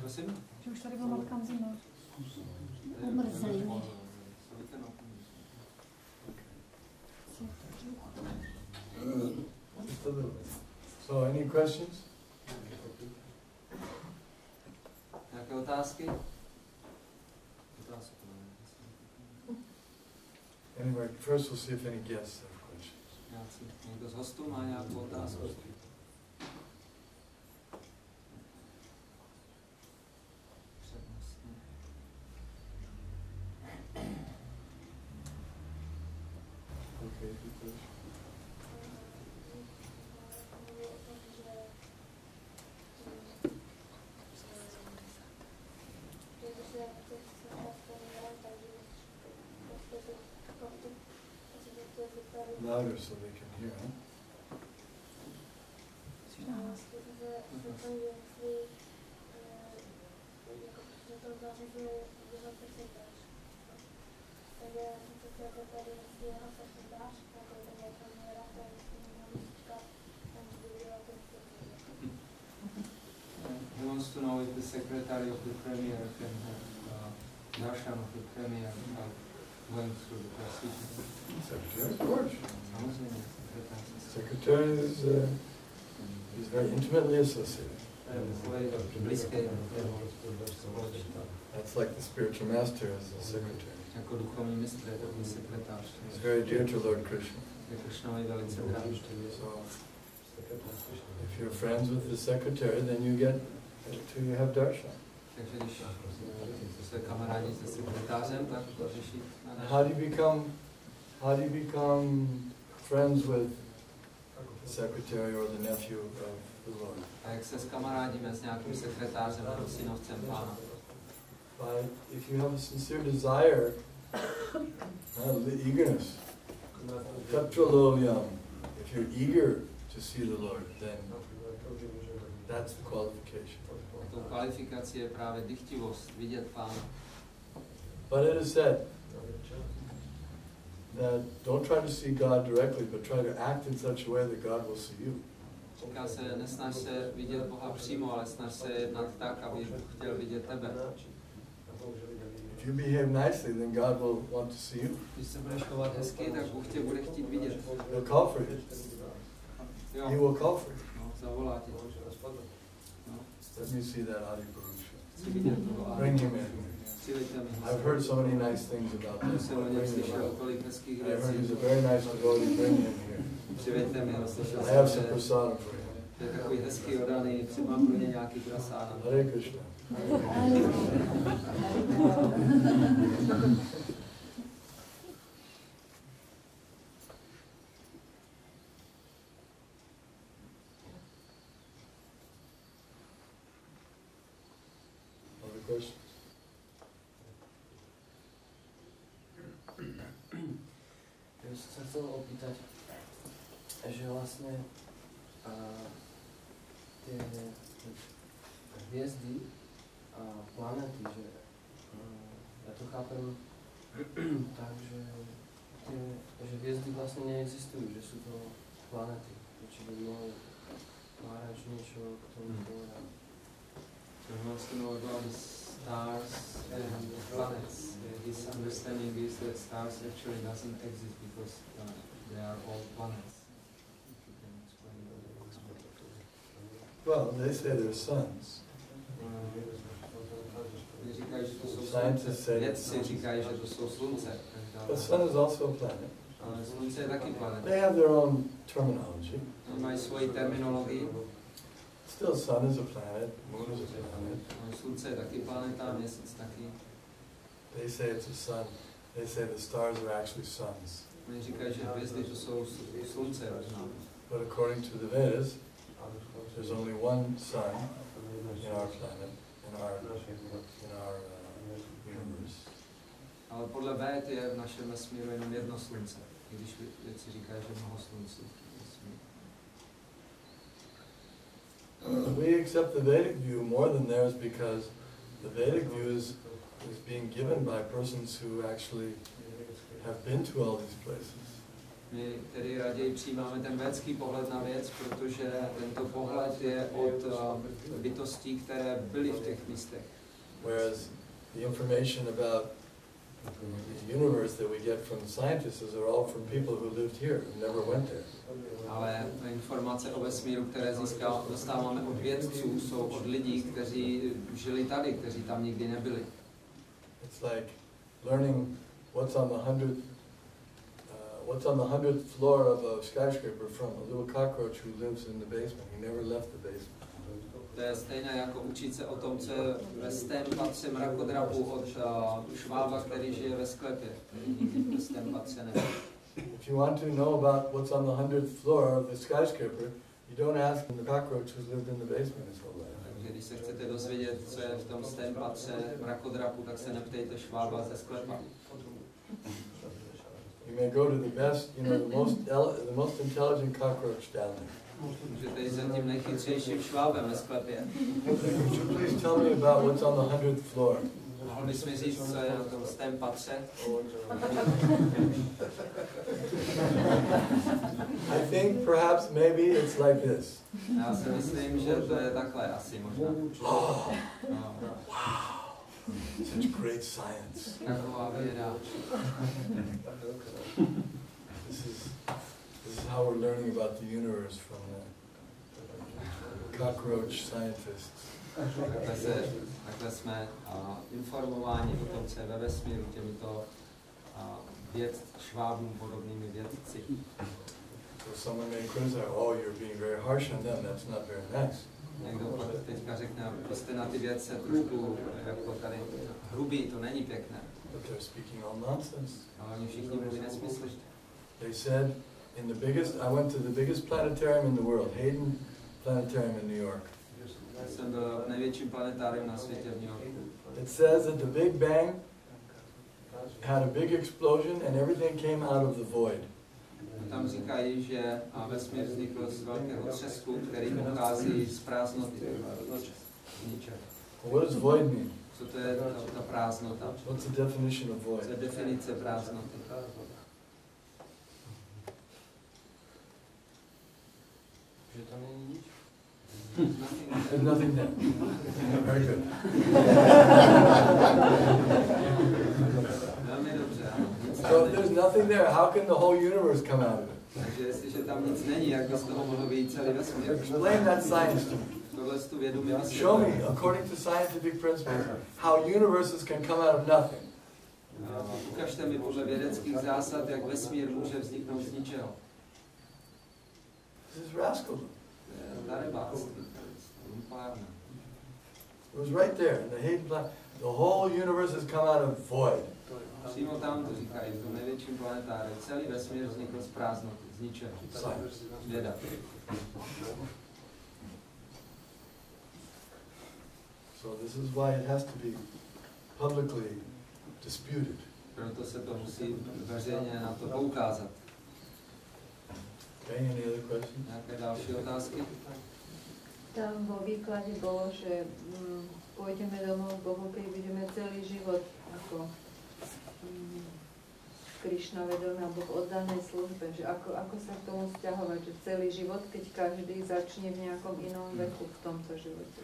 Prosím? Že už tady byla matkám zima. Umrzli. Just a little. So any questions? Nějaké otázky? Anyway, first we'll see if any guests have questions. Někdo z hostů má nějakou otázku? Okay, good question. Louder so they can hear, huh? He wants to know if the secretary of the premier can have darshan of the premier without going through the procedure. Secretary, of course. Samozřejmě, Secretary is very intimately associated. That's like the spiritual master as the secretary. Jako duchovní mistr je takový sekretář. He's very dear to Lord Krishna. Je Krishnovi velice drahý. So, if you're friends with the secretary, then you have darshan. Takže když jste kamarádi se sekretářem, tak to řeší na naši. How do you become friends with the secretary or the nephew of the Lord? A jak se skamarádíme s nějakým sekretářem nebo synovcem Pána? If you have a sincere desire, the eagerness, tatralovyam, if you're eager to see the Lord, then that's the qualification. Tou kvalifikací je právě dychtivost, vidět Pána. But it is said that don't try to see God directly, but try to act in such a way that God will see you. Říká se, nesnaž se vidět Boha přímo, ale snaž se jednat tak, aby Bůh chtěl vidět tebe. If you behave nicely, then God will want to see you. Když se budeš chovat hezky, tak Bůh tě bude chtít vidět. He'll call for you. Jo. He will call for you. No, zavolá tě. No. Let me see that Adi Purusha. Chci vidět toho. Bring him in. Přiveďte mi. I've heard so many nice things about him. Jsem o něm slyšel tolik hezkých I heard he's věcí. a very nice devotee. Bring him here. Přiveďte mi ho, slyšel I have jsem, some že prasadam for him. je takový hezký odaný, třeba pro ně nějaký prasáda. Hare Krishna. se chcel opýtať, že vlastne tie hviezdy a planety, že ja to chápem tak, že hviezdy vlastne neexistujú, že sú to planety. Či by mohol Maharaj niečo k tomu povedať. So he wants to know about the stars and the planets. His understanding is that stars actually doesn't exist because they are all planets. If you can explain that. Well, they say they're suns. Scientists say Vědci říkají, že to jsou slunce. But sun is also a planet. Ale slunce je taky planet. They have their own terminology. Mají svoji terminologii. Still, sun is a planet, moon is a planet. Slunce je taky planeta, měsíc taky. They say it's a sun. They say the stars are actually suns. Oni říkají, že hvězdy to jsou slunce. But according to the Vedas, there's only one sun in our planet, in our universe. Ale podle Véd je v našem vesmíru jenom jedno slunce, když vědci říkají, že mnoho sluncí. We accept the Vedic view more than theirs because the Vedic view is being given by persons who actually have been to all these places. My tedy raději přijímáme ten védský pohled na věc, protože tento pohled je od bytostí, které byly v těch místech. Whereas the information about the universe that we get from scientists are all from people who lived here, who never went there. Ale informace o vesmíru, které dostáváme od vědců, jsou od lidí, kteří žili tady, kteří tam nikdy nebyli. It's like learning what's on the 100th floor of a skyscraper from a little cockroach who lives in the basement. He never left the basement. To je stejné jako učit se o tom, co je ve 100. patře mrakodrapu od švába, který žije ve sklepě. Nikdy ve 100. patře nebyl. If you want to know about what's on the 100th floor of the skyscraper, you don't ask the cockroach who's lived in the basement his whole life. Takže když se chcete dozvědět, co je v tom 100. patře mrakodrapu, tak se neptejte švába ze sklepa. You may go to the best, the most intelligent cockroach down there. Můžete jít za tím nejchytřejším švábem ve sklepě. Could you please tell me about what's on the 100th floor? Mohl bys mi říct, co je na tom 100. patře? I think perhaps maybe it's like this. Já si myslím, že to je takhle asi možná. Oh, wow, such great science. Taková věda. This is how we're learning about the universe from the cockroach scientists. Takhle jsme informováni o tom, co je ve vesmíru těmito švábům podobnými vědci. So someone may criticize, oh, you're being very harsh on them, that's not very nice. Někdo pak teďka řekne, vy jste na ty vědce trošku jako tady hrubý, to není pěkné. But they're speaking all nonsense. Ale oni všichni mluví nesmysly. They said, I went to the biggest planetarium in the world, Hayden Planetarium in New York. Jsem byl v největším planetáriu na světě v New Yorku. It says that the Big Bang had a big explosion and everything came out of the void. Tam říkají, že vesmír vznikl z velkého třesku, který pochází z prázdnoty. What does void mean? Co to je ta prázdnota? What's the definition of void? Co je definice prázdnoty? Že tam není nic? There's nothing there. Very good. So if there's nothing there, how can the whole universe come out of it? Takže jestliže tam nic není, jak by z toho mohl vyjít celý vesmír? Explain that science to me. Tohle tu vědu mi vysvětlí. Show me, according to scientific principles, how universes can come out of nothing. Ukažte mi podle vědeckých zásad, jak vesmír může vzniknout z ničeho. This is rascaldom. It was right there in the Hayden planet. The whole universe has come out of void. Přímo tam to říkají, v tom největším planetáriu. Celý vesmír vznikl z prázdnoty, z ničeho. Věda. So this is why it has to be publicly disputed. Proto se to musí veřejně na to poukázat. Okay, any other questions? Nějaké další otázky? Tam vo výklade bolo, že pôjdeme domov k Bohu, keď budeme celý život ako Krišna vedomé alebo v oddanej službe, že ako sa k tomu vzťahovať, že celý život, keď každý začne v nejakom inom veku v tomto živote.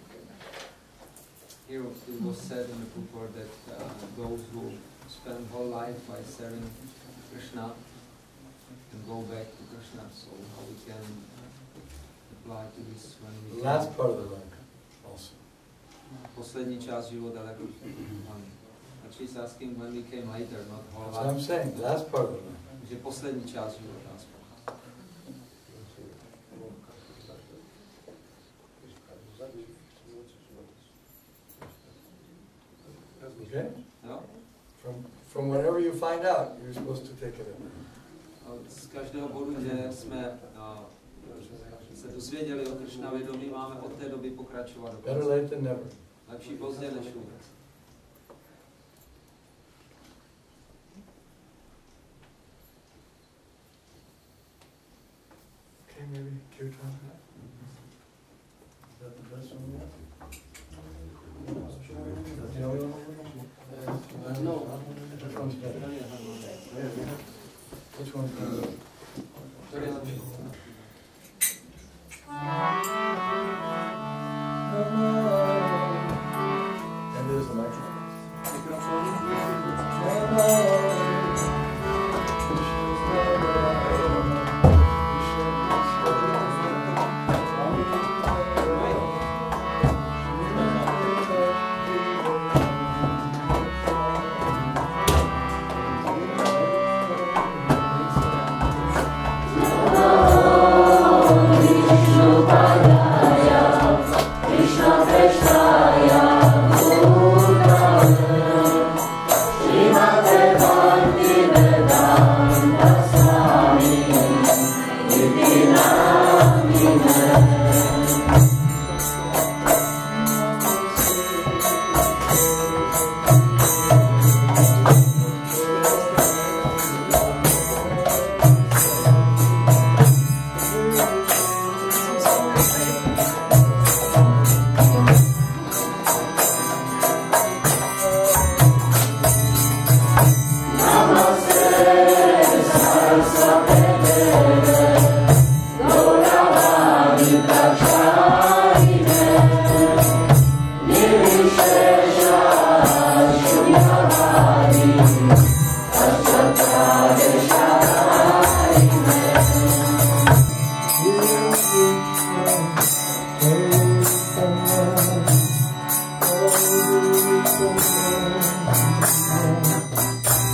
Here it was said in the purport that those who spend whole life by serving Krishna can go back to Krishna. So how we can apply to this when we Last part of the life also. Poslední část života taky. And she's asking when we came later, not whole That's what I'm life. saying, last part of the life. Že poslední část života aspoň. Okay? Jo? From whenever you find out, you're supposed to take it in. Z každého bodu, kde jsme se dozvěděli o Kršna vědomí, máme od té doby pokračovat do Better konce. late than never. Lepší pozdě než vůbec. Okay, maybe kirtan. Is that the best one yet? That's the only one? No. Which one's better? Which one's better? And there's the microphone. Hare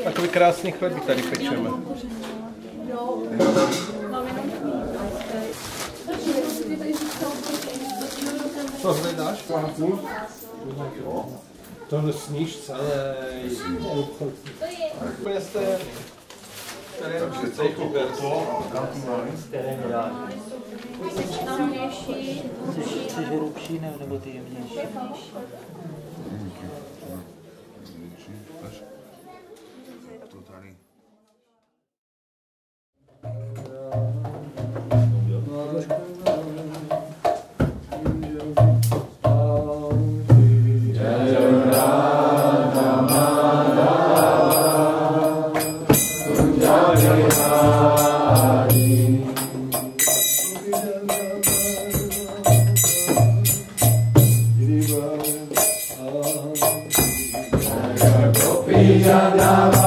Takový krásný chleby tady pečeme. Co hledáš? To nesníš celé. Úplně jste... Chceš hrubší nebo ty jemnější? To tady. Danavir